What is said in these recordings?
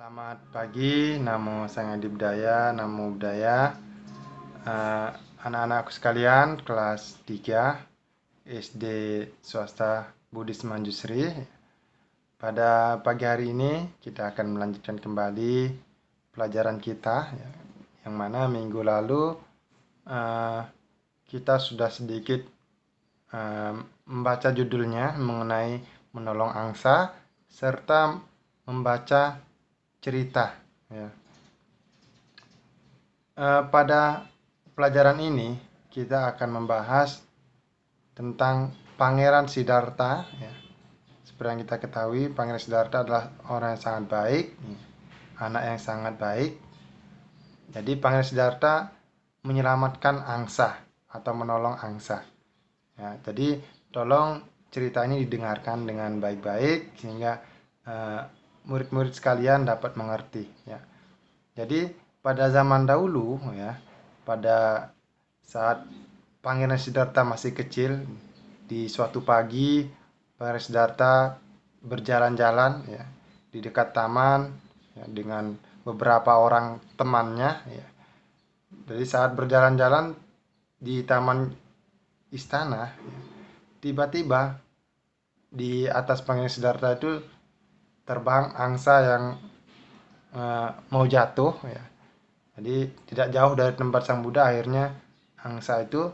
Selamat pagi, Namo Sang Adibudaya, Namo Buddhaya. Anak-anakku sekalian, kelas 3 SD Swasta Buddhis Manjusri. Pada pagi hari ini kita akan melanjutkan kembali pelajaran kita, yang mana minggu lalu kita sudah sedikit membaca judulnya mengenai menolong angsa serta membaca cerita. Pada pelajaran ini kita akan membahas tentang Pangeran Siddhartha. Seperti yang kita ketahui, Pangeran Siddhartha adalah orang yang sangat baik, anak yang sangat baik. Jadi Pangeran Siddhartha menyelamatkan angsa atau menolong angsa. Jadi tolong cerita ini didengarkan dengan baik-baik sehingga murid-murid sekalian dapat mengerti. Jadi pada zaman dahulu, pada saat Pangeran Siddhartha masih kecil, di suatu pagi Pangeran Siddhartha berjalan-jalan di dekat taman dengan beberapa orang temannya. Jadi saat berjalan-jalan di taman istana, tiba-tiba di atas Pangeran Siddhartha itu terbang angsa yang mau jatuh. Jadi tidak jauh dari tempat Sang Buddha, akhirnya angsa itu,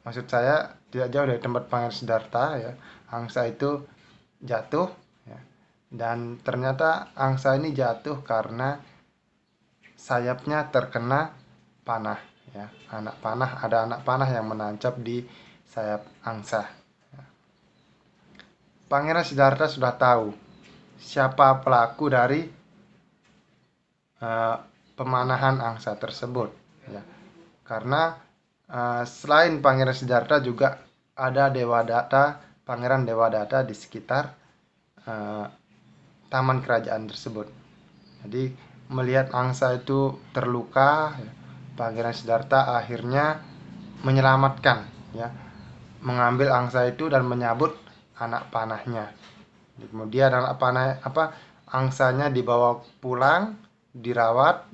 maksud saya tidak jauh dari tempat Pangeran Siddhartha, angsa itu jatuh. Dan ternyata angsa ini jatuh karena sayapnya terkena panah. Ada anak panah yang menancap di sayap angsa. Pangeran Siddhartha sudah tahu siapa pelaku dari pemanahan angsa tersebut. Karena selain Pangeran Siddhartha juga ada Pangeran Dewadatta di sekitar taman kerajaan tersebut. Jadi melihat angsa itu terluka, Pangeran Siddhartha akhirnya menyelamatkan, mengambil angsa itu dan menyabut anak panahnya. Kemudian angsanya dibawa pulang, dirawat.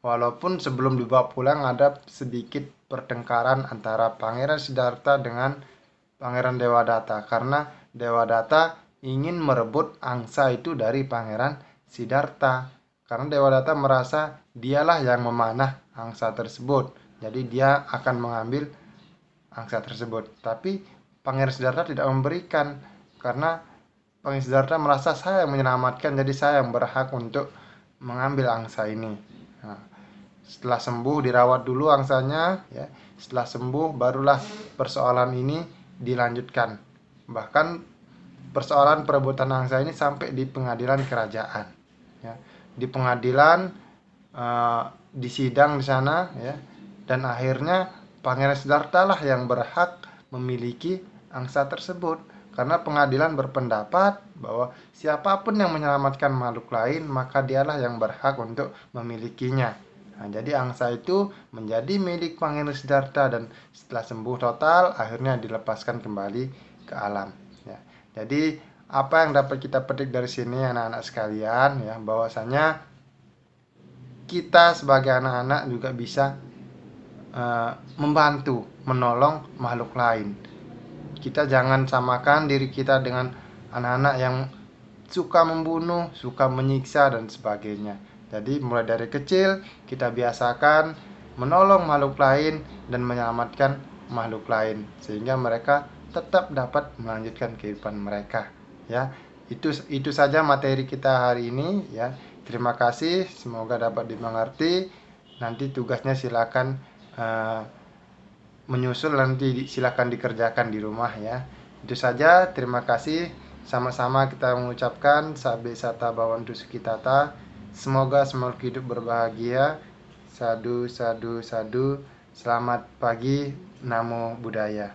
Walaupun sebelum dibawa pulang ada sedikit pertengkaran antara Pangeran Siddhartha dengan Pangeran Dewadatta, karena Dewadatta ingin merebut angsa itu dari Pangeran Siddhartha, karena Dewadatta merasa dialah yang memanah angsa tersebut, jadi dia akan mengambil angsa tersebut. Tapi Pangeran Siddhartha tidak memberikan, karena Pangeran Siddhartha merasa saya yang menyelamatkan, jadi saya yang berhak untuk mengambil angsa ini. Setelah sembuh, dirawat dulu angsanya, setelah sembuh barulah persoalan ini dilanjutkan. Bahkan persoalan perebutan angsa ini sampai di pengadilan kerajaan. Di pengadilan, di sidang di sana, dan akhirnya Pangeran Siddhartha lah yang berhak memiliki angsa tersebut, karena pengadilan berpendapat bahwa siapapun yang menyelamatkan makhluk lain maka dialah yang berhak untuk memilikinya. Jadi angsa itu menjadi milik Pangeran Siddhartha dan setelah sembuh total akhirnya dilepaskan kembali ke alam. Jadi apa yang dapat kita petik dari sini anak-anak sekalian, bahwasanya kita sebagai anak-anak juga bisa membantu, menolong makhluk lain. Kita jangan samakan diri kita dengan anak-anak yang suka membunuh, suka menyiksa dan sebagainya. Jadi mulai dari kecil kita biasakan menolong makhluk lain dan menyelamatkan makhluk lain sehingga mereka tetap dapat melanjutkan kehidupan mereka. Itu saja materi kita hari ini. Terima kasih, semoga dapat dimengerti. Nanti tugasnya silakan menyusul, nanti silakan dikerjakan di rumah. Itu saja, terima kasih. Sama-sama kita mengucapkan Sabe Sata Bhavantu Sukhitata. Semoga semua hidup berbahagia. Sadu, sadu, sadu. Selamat pagi, Namo Buddhaya.